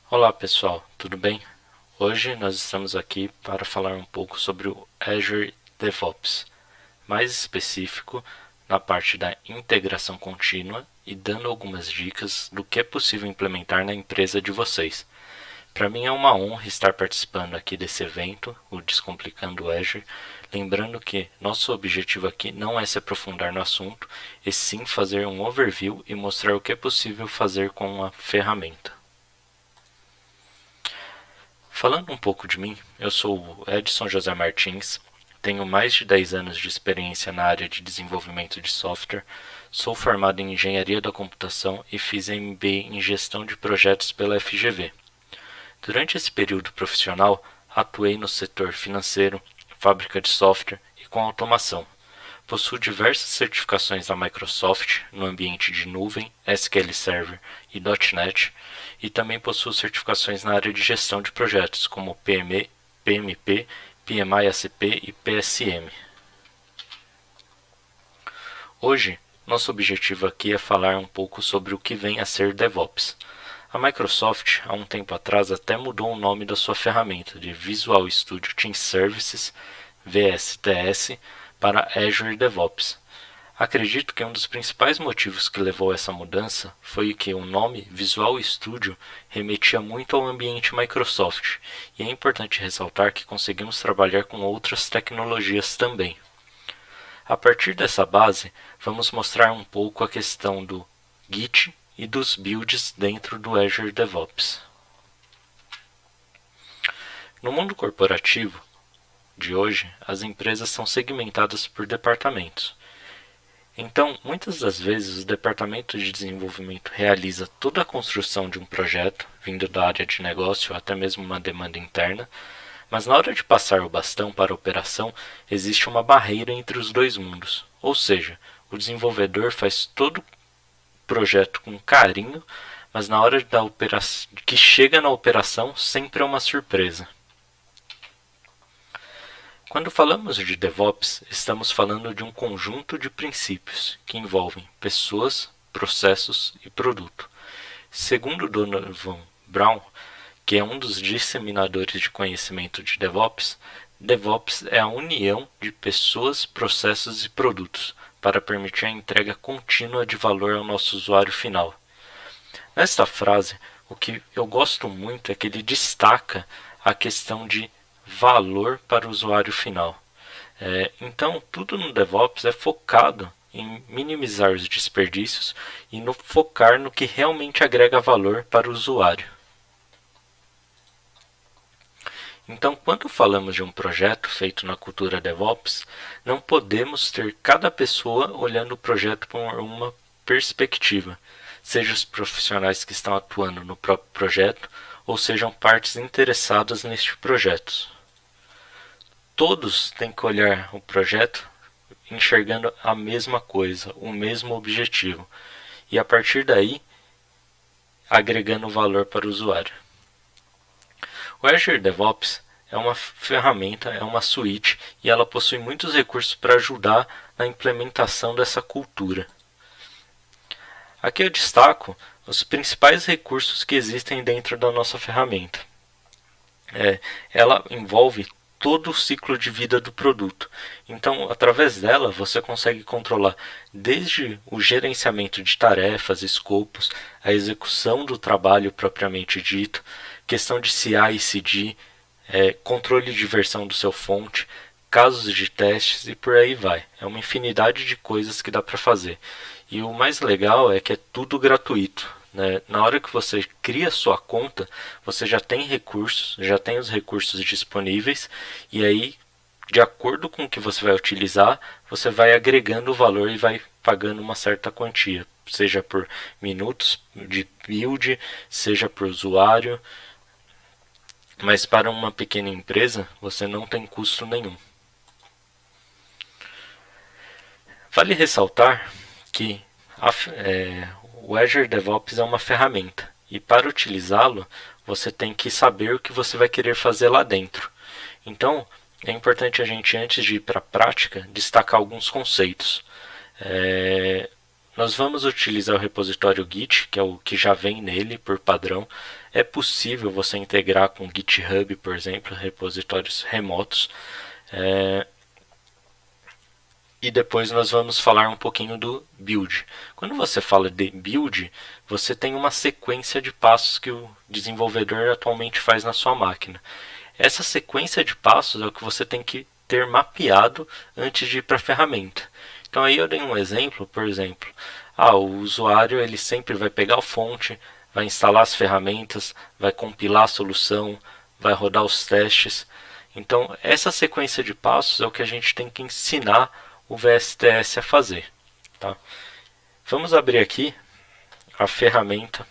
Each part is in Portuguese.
Olá pessoal, tudo bem? Hoje nós estamos aqui para falar um pouco sobre o Azure DevOps, mais específico na parte da integração contínua e dando algumas dicas do que é possível implementar na empresa de vocês. Para mim é uma honra estar participando aqui desse evento, o Descomplicando o Azure, lembrando que nosso objetivo aqui não é se aprofundar no assunto, e sim fazer um overview e mostrar o que é possível fazer com a ferramenta. Falando um pouco de mim, eu sou o Edson José Martins, tenho mais de 10 anos de experiência na área de desenvolvimento de software, sou formado em Engenharia da Computação e fiz MBA em Gestão de Projetos pela FGV. Durante esse período profissional, atuei no setor financeiro, fábrica de software e com automação. Possuo diversas certificações da Microsoft no ambiente de nuvem, SQL Server e .NET, e também possuo certificações na área de gestão de projetos, como PME, PMP, PMI-ACP e PSM. Hoje, nosso objetivo aqui é falar um pouco sobre o que vem a ser DevOps. A Microsoft, há um tempo atrás, até mudou o nome da sua ferramenta de Visual Studio Team Services, VSTS, para Azure DevOps. Acredito que um dos principais motivos que levou a essa mudança foi que o nome Visual Studio remetia muito ao ambiente Microsoft, e é importante ressaltar que conseguimos trabalhar com outras tecnologias também. A partir dessa base, vamos mostrar um pouco a questão do Git e dos builds dentro do Azure DevOps. No mundo corporativo de hoje, as empresas são segmentadas por departamentos. Então, muitas das vezes, o departamento de desenvolvimento realiza toda a construção de um projeto, vindo da área de negócio ou até mesmo uma demanda interna, mas na hora de passar o bastão para a operação, existe uma barreira entre os dois mundos. Ou seja, o desenvolvedor faz todo o projeto com carinho, mas na hora da operação, que chega na operação, sempre é uma surpresa. Quando falamos de DevOps, estamos falando de um conjunto de princípios que envolvem pessoas, processos e produto. Segundo Donovan Brown, que é um dos disseminadores de conhecimento de DevOps, DevOps é a união de pessoas, processos e produtos para permitir a entrega contínua de valor ao nosso usuário final. Nesta frase, o que eu gosto muito é que ele destaca a questão de valor para o usuário final. Então, tudo no DevOps é focado em minimizar os desperdícios e no focar no que realmente agrega valor para o usuário. Então, quando falamos de um projeto feito na cultura DevOps, não podemos ter cada pessoa olhando o projeto por uma perspectiva, seja os profissionais que estão atuando no próprio projeto ou sejam partes interessadas neste projeto. Todos têm que olhar o projeto enxergando a mesma coisa, o mesmo objetivo, e a partir daí agregando valor para o usuário. O Azure DevOps é uma ferramenta, é uma suíte, e ela possui muitos recursos para ajudar na implementação dessa cultura. Aqui eu destaco os principais recursos que existem dentro da nossa ferramenta. Ela envolve todo o ciclo de vida do produto. Então, através dela, você consegue controlar desde o gerenciamento de tarefas, escopos, a execução do trabalho propriamente dito, questão de CI e CD, controle de versão do seu fonte, casos de testes e por aí vai. É uma infinidade de coisas que dá para fazer. E o mais legal é que é tudo gratuito. Na hora que você cria sua conta, você já tem recursos, já tem os recursos disponíveis, e aí, de acordo com o que você vai utilizar, você vai agregando o valor e vai pagando uma certa quantia, seja por minutos de build, seja por usuário, mas para uma pequena empresa você não tem custo nenhum. Vale ressaltar que o Azure DevOps é uma ferramenta, e para utilizá-lo você tem que saber o que você vai querer fazer lá dentro. Então é importante a gente, antes de ir para a prática, destacar alguns conceitos. nós vamos utilizar o repositório Git, que é o que já vem nele por padrão. É possível você integrar com o GitHub, por exemplo, repositórios remotos. E depois nós vamos falar um pouquinho do build. Quando você fala de build, você tem uma sequência de passos que o desenvolvedor atualmente faz na sua máquina. Essa sequência de passos é o que você tem que ter mapeado antes de ir para a ferramenta. Então aí eu dei um exemplo, por exemplo, o usuário ele sempre vai pegar a fonte, vai instalar as ferramentas, vai compilar a solução, vai rodar os testes. Então essa sequência de passos é o que a gente tem que ensinar o VSTS a fazer. Tá? Vamos abrir aqui a ferramenta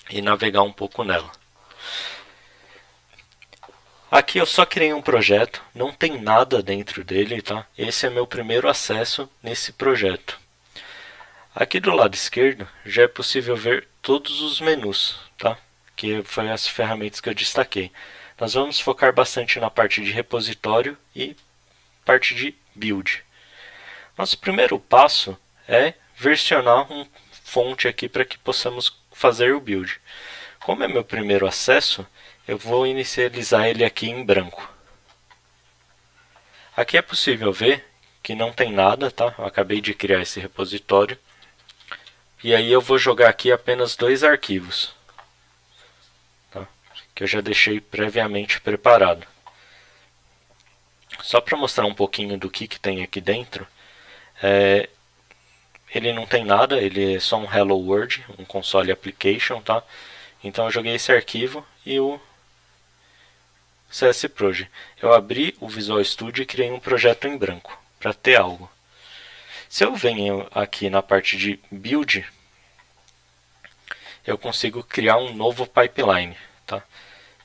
e navegar um pouco nela. Aqui eu só criei um projeto, não tem nada dentro dele, tá? Esse é meu primeiro acesso nesse projeto. Aqui do lado esquerdo já é possível ver todos os menus, tá? Que foram as ferramentas que eu destaquei. Nós vamos focar bastante na parte de repositório e parte de build. Nosso primeiro passo é versionar uma fonte aqui para que possamos fazer o build. Como é meu primeiro acesso, eu vou inicializar ele aqui em branco. Aqui é possível ver que não tem nada, tá? Eu acabei de criar esse repositório. E aí eu vou jogar aqui apenas 2 arquivos, tá? Que eu já deixei previamente preparado. Só para mostrar um pouquinho do que tem aqui dentro, ele não tem nada, ele é só um Hello World, um console application, tá? Então eu joguei esse arquivo e o CSProj. Eu abri o Visual Studio e criei um projeto em branco, para ter algo. Se eu venho aqui na parte de Build, eu consigo criar um novo pipeline. Tá?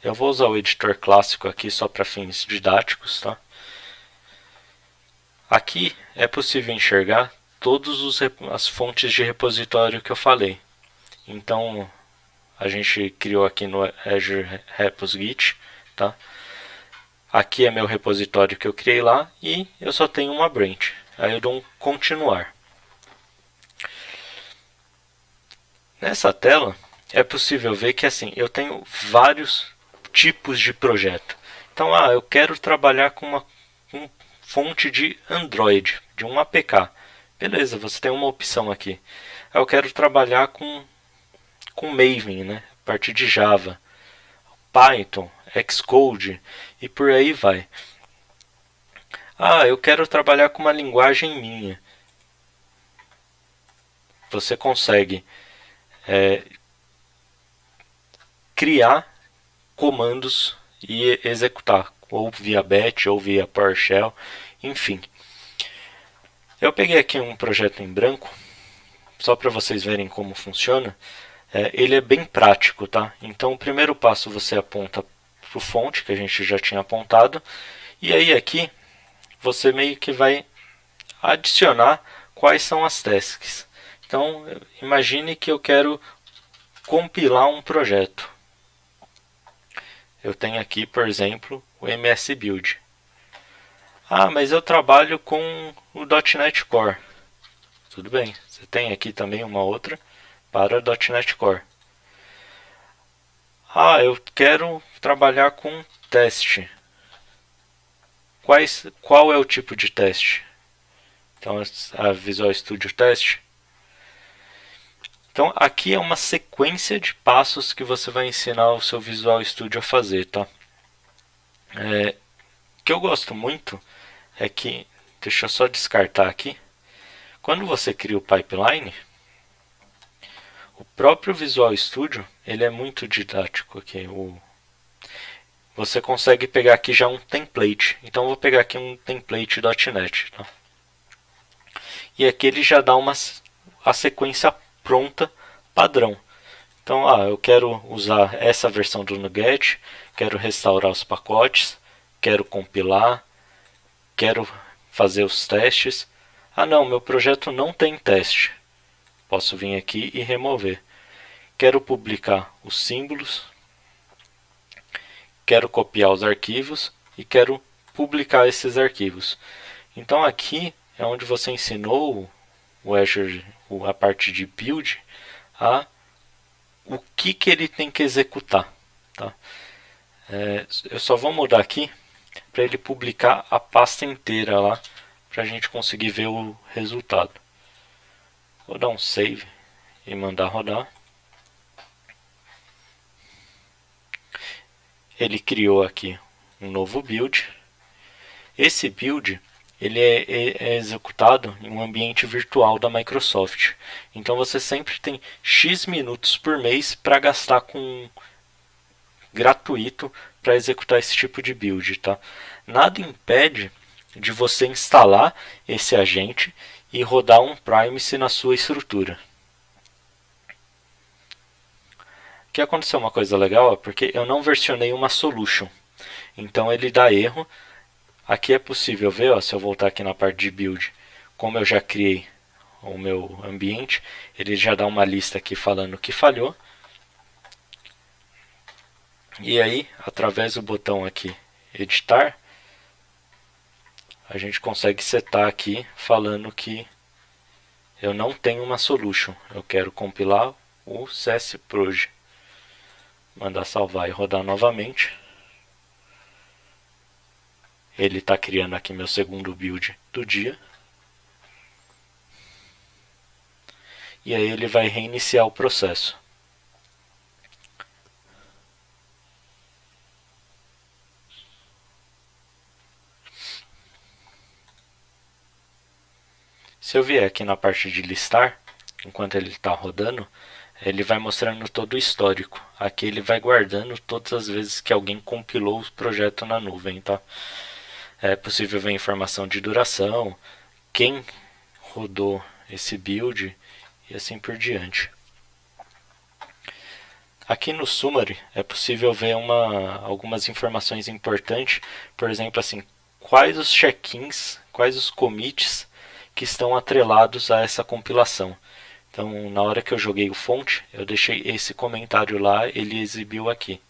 Eu vou usar o editor clássico aqui só para fins didáticos. Tá? Aqui é possível enxergar todas as fontes de repositório que eu falei. Então, a gente criou aqui no Azure Repos Git. Tá? Aqui é meu repositório que eu criei lá e eu só tenho uma branch. Aí eu dou um continuar. Nessa tela é possível ver que assim eu tenho vários tipos de projeto. Então, eu quero trabalhar com uma fonte de Android, de um APK. Beleza, você tem uma opção aqui. Eu quero trabalhar com Maven, né? A partir de Java, Python, Xcode e por aí vai. Eu quero trabalhar com uma linguagem minha. Você consegue criar comandos e executar, ou via Bash, ou via PowerShell, enfim. Eu peguei aqui um projeto em branco, só para vocês verem como funciona. Ele é bem prático, tá? Então o primeiro passo você aponta para o fonte, que a gente já tinha apontado, e aí aqui você meio que vai adicionar quais são as tasks. Então imagine que eu quero compilar um projeto. Eu tenho aqui, por exemplo, o MS Build. Mas eu trabalho com o .NET Core. Tudo bem, você tem aqui também uma outra para .NET Core. Eu quero trabalhar com teste. Qual é o tipo de teste? Então, a Visual Studio Test. Então, aqui é uma sequência de passos que você vai ensinar o seu Visual Studio a fazer, tá? O que eu gosto muito é que, deixa eu só descartar aqui, quando você cria o pipeline, o próprio Visual Studio ele é muito didático aqui. Você consegue pegar aqui já um template. Então, eu vou pegar aqui um template .NET, tá? E aqui ele já dá a sequência pronta padrão. Então, eu quero usar essa versão do NuGet, quero restaurar os pacotes, quero compilar, quero fazer os testes. Não, meu projeto não tem teste. Posso vir aqui e remover. Quero publicar os símbolos, quero copiar os arquivos e quero publicar esses arquivos. Então aqui é onde você ensinou o Azure, a parte de build, o que ele tem que executar. Tá? Eu só vou mudar aqui para ele publicar a pasta inteira lá, para a gente conseguir ver o resultado. Vou dar um save e mandar rodar. Ele criou aqui um novo build. Esse build ele é executado em um ambiente virtual da Microsoft. Então você sempre tem X minutos por mês para gastar com gratuito para executar esse tipo de build. Tá? Nada impede de você instalar esse agente e rodar um Primacy na sua estrutura. Aqui aconteceu uma coisa legal, porque eu não versionei uma solution. Então ele dá erro. Aqui é possível ver, ó, se eu voltar aqui na parte de build, como eu já criei o meu ambiente, ele já dá uma lista aqui falando que falhou. E aí, através do botão aqui, editar, a gente consegue setar aqui falando que eu não tenho uma solution. Eu quero compilar o CSproj. Mandar salvar e rodar novamente. Ele está criando aqui meu segundo build do dia. E aí ele vai reiniciar o processo. Se eu vier aqui na parte de listar, enquanto ele está rodando, ele vai mostrando todo o histórico. Aqui ele vai guardando todas as vezes que alguém compilou o projeto na nuvem. Tá? É possível ver informação de duração, quem rodou esse build e assim por diante. Aqui no Summary é possível ver algumas informações importantes, por exemplo, assim, quais os check-ins, quais os commits que estão atrelados a essa compilação. Então, na hora que eu joguei o fonte, eu deixei esse comentário lá, ele exibiu aqui.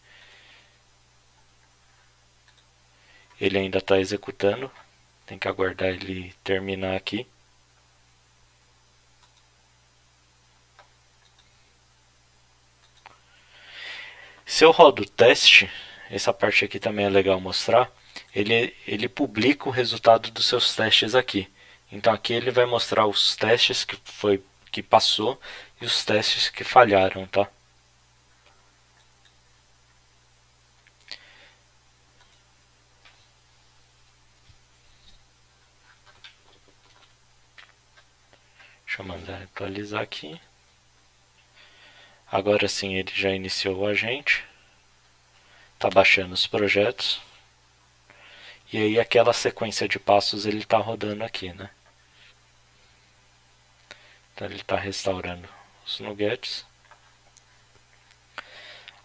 Ele ainda está executando, tem que aguardar ele terminar aqui. Se eu rodo o teste, essa parte aqui também é legal mostrar, ele publica o resultado dos seus testes aqui. Então aqui ele vai mostrar os testes que passou e os testes que falharam, tá? Deixa eu mandar atualizar aqui. Agora sim ele já iniciou o agente. Está baixando os projetos. E aí aquela sequência de passos ele está rodando aqui, né? Então ele está restaurando os nuggets.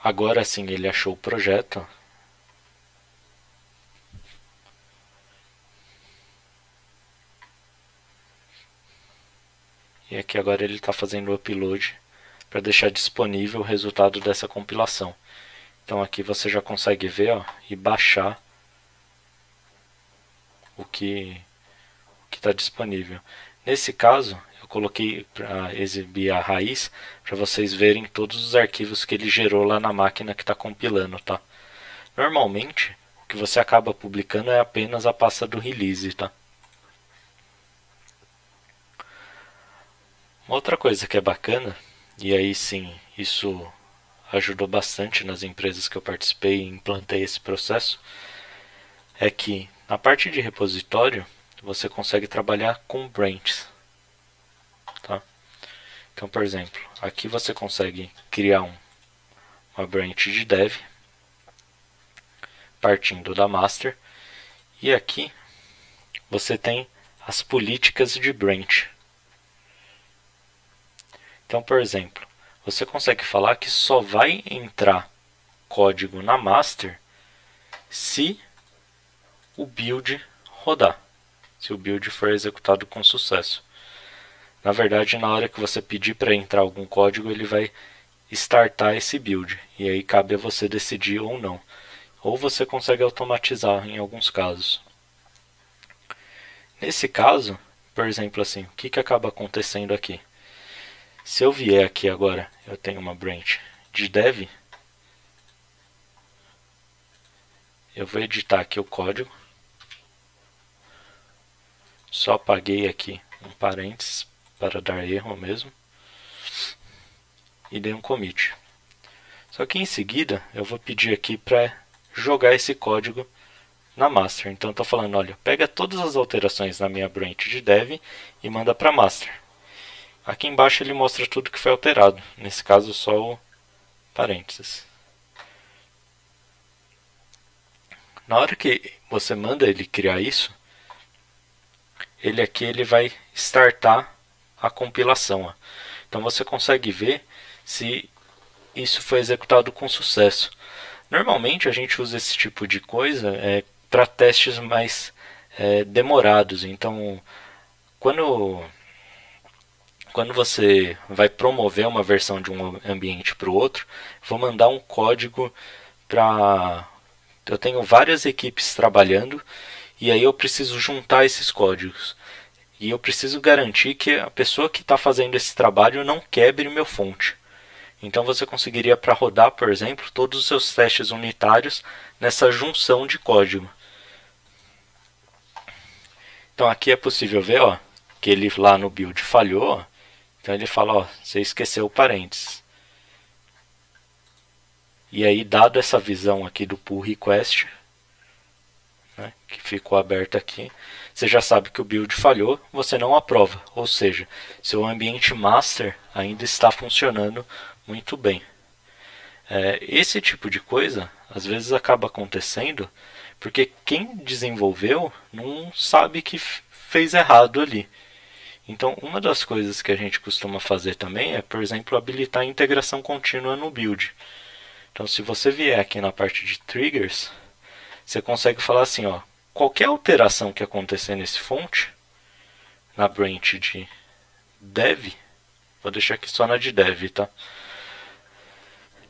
Agora sim ele achou o projeto. E aqui agora ele está fazendo o upload para deixar disponível o resultado dessa compilação. Então aqui você já consegue ver, ó, e baixar o que está disponível. Nesse caso, eu coloquei para exibir a raiz para vocês verem todos os arquivos que ele gerou lá na máquina que está compilando. Tá? Normalmente, o que você acaba publicando é apenas a pasta do release. Tá? Uma outra coisa que é bacana, e aí sim, isso ajudou bastante nas empresas que eu participei e implantei esse processo, é que na parte de repositório você consegue trabalhar com branches. Tá? Então, por exemplo, aqui você consegue criar uma branch de dev partindo da master, e aqui você tem as políticas de branch. Então, por exemplo, você consegue falar que só vai entrar código na master se o build rodar, se o build for executado com sucesso. Na verdade, na hora que você pedir para entrar algum código, ele vai startar esse build, e aí cabe a você decidir ou não. Ou você consegue automatizar em alguns casos. Nesse caso, por exemplo assim, o que acaba acontecendo aqui? Se eu vier aqui agora, eu tenho uma branch de dev, eu vou editar aqui o código, só apaguei aqui um parênteses para dar erro mesmo, e dei um commit. Só que em seguida eu vou pedir aqui para jogar esse código na master. Então estou falando, olha, pega todas as alterações na minha branch de dev e manda para master. Aqui embaixo ele mostra tudo que foi alterado, nesse caso só o parênteses. Na hora que você manda ele criar isso, ele vai startar a compilação. Ó. Então você consegue ver se isso foi executado com sucesso. Normalmente a gente usa esse tipo de coisa para testes mais demorados. Então, quando você vai promover uma versão de um ambiente para o outro, vou mandar um código para... Eu tenho várias equipes trabalhando e aí eu preciso juntar esses códigos. E eu preciso garantir que a pessoa que está fazendo esse trabalho não quebre meu fonte. Então você conseguiria para rodar, por exemplo, todos os seus testes unitários nessa junção de código. Então aqui é possível ver ó, que ele lá no build falhou. Ó. Então ele fala, ó, você esqueceu o parênteses. E aí, dado essa visão aqui do pull request, né, que ficou aberto aqui, você já sabe que o build falhou, você não aprova. Ou seja, seu ambiente master ainda está funcionando muito bem. Esse tipo de coisa, às vezes acaba acontecendo porque quem desenvolveu não sabe que fez errado ali. Então, uma das coisas que a gente costuma fazer também é, por exemplo, habilitar a integração contínua no build. Então, se você vier aqui na parte de triggers, você consegue falar assim, ó, qualquer alteração que acontecer nesse fonte, na branch de dev, vou deixar aqui só na de dev, tá?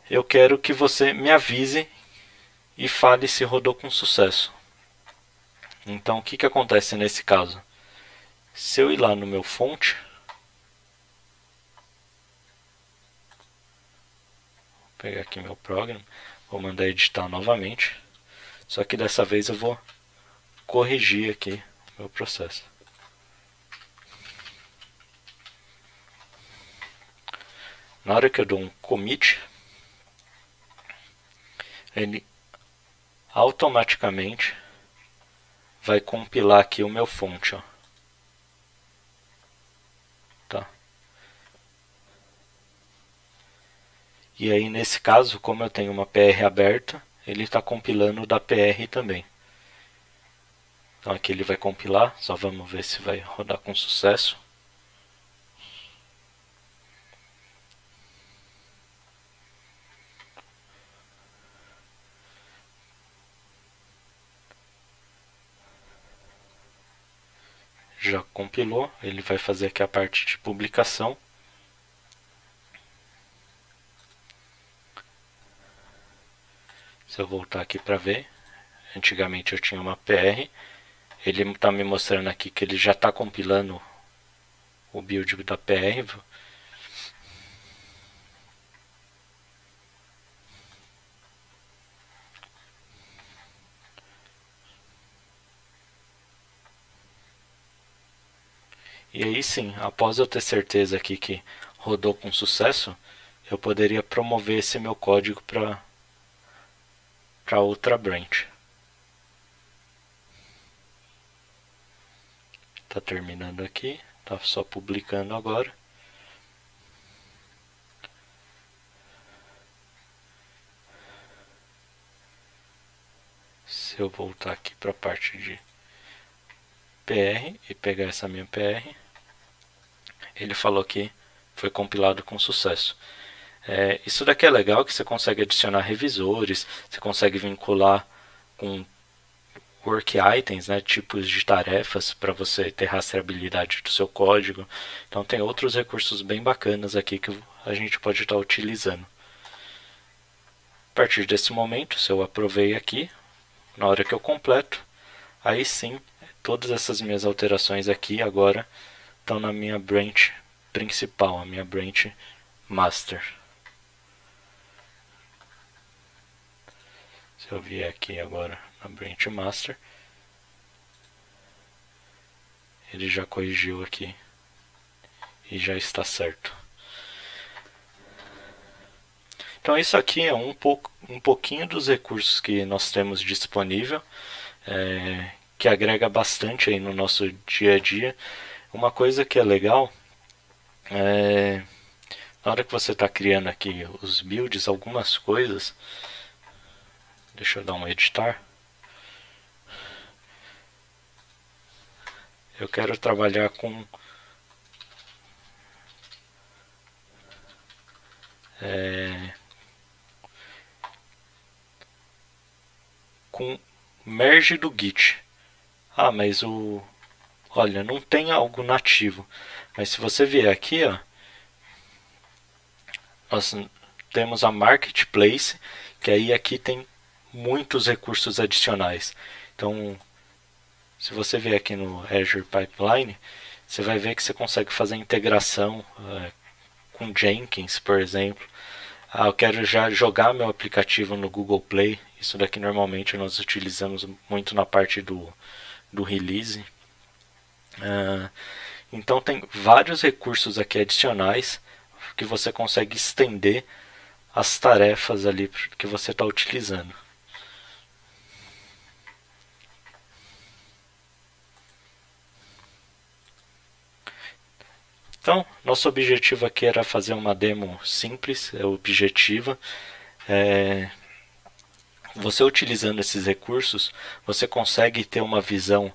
Eu quero que você me avise e fale se rodou com sucesso. Então, o que acontece nesse caso? Se eu ir lá no meu fonte, vou pegar aqui meu program, vou mandar editar novamente, só que dessa vez eu vou corrigir aqui meu processo. Na hora que eu dou um commit, ele automaticamente vai compilar aqui o meu fonte. Ó. Tá. E aí nesse caso, como eu tenho uma PR aberta, ele está compilando da PR também. Então aqui ele vai compilar, só vamos ver se vai rodar com sucesso. Já compilou, ele vai fazer aqui a parte de publicação. Se eu voltar aqui para ver, antigamente eu tinha uma PR, ele está me mostrando aqui que ele já está compilando o build da PR. E aí sim, após eu ter certeza aqui que rodou com sucesso, eu poderia promover esse meu código para outra branch. Está terminando aqui, está só publicando agora. Se eu voltar aqui para a parte de PR e pegar essa minha PR, ele falou que foi compilado com sucesso. Isso daqui é legal que você consegue adicionar revisores, você consegue vincular com work items, né, tipos de tarefas para você ter rastreabilidade do seu código. Então tem outros recursos bem bacanas aqui que a gente pode estar utilizando. A partir desse momento, se eu aprovei aqui, na hora que eu completo, aí sim todas essas minhas alterações aqui agora estão na minha branch principal, a minha branch master. Se eu vier aqui agora na branch master, ele já corrigiu aqui e já está certo. Então isso aqui é um pouquinho dos recursos que nós temos disponível, que agrega bastante aí no nosso dia a dia. Uma coisa que é legal na hora que você está criando aqui os builds, algumas coisas, deixa eu dar um editar. Eu quero trabalhar com merge do Git. Ah, mas olha, não tem algo nativo. Mas se você vier aqui, ó, nós temos a Marketplace, que aí aqui tem muitos recursos adicionais. Então, se você vier aqui no Azure Pipeline, você vai ver que você consegue fazer integração com Jenkins, por exemplo. Ah, eu quero já jogar meu aplicativo no Google Play. Isso daqui normalmente nós utilizamos muito na parte do release. Então tem vários recursos aqui adicionais que você consegue estender as tarefas ali que você está utilizando. Então, nosso objetivo aqui era fazer uma demo simples, objetiva. Você utilizando esses recursos, você consegue ter uma visão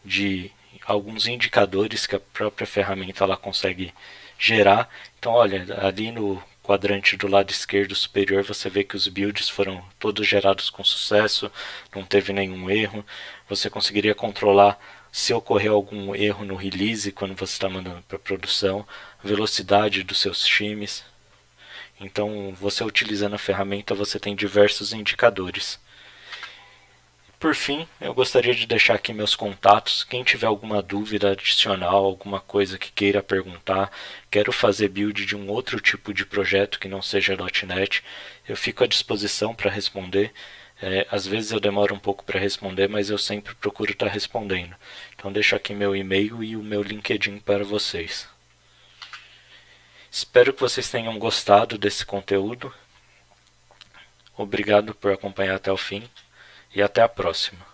de alguns indicadores que a própria ferramenta ela consegue gerar. Então, olha, ali no quadrante do lado esquerdo superior você vê que os builds foram todos gerados com sucesso, não teve nenhum erro. Você conseguiria controlar se ocorreu algum erro no release quando você está mandando para produção, a velocidade dos seus times. Então, você utilizando a ferramenta, você tem diversos indicadores. Por fim, eu gostaria de deixar aqui meus contatos. Quem tiver alguma dúvida adicional, alguma coisa que queira perguntar, quero fazer build de um outro tipo de projeto que não seja .NET, eu fico à disposição para responder. Às vezes eu demoro um pouco para responder, mas eu sempre procuro estar respondendo. Então deixo aqui meu e-mail e o meu LinkedIn para vocês. Espero que vocês tenham gostado desse conteúdo. Obrigado por acompanhar até o fim e até a próxima.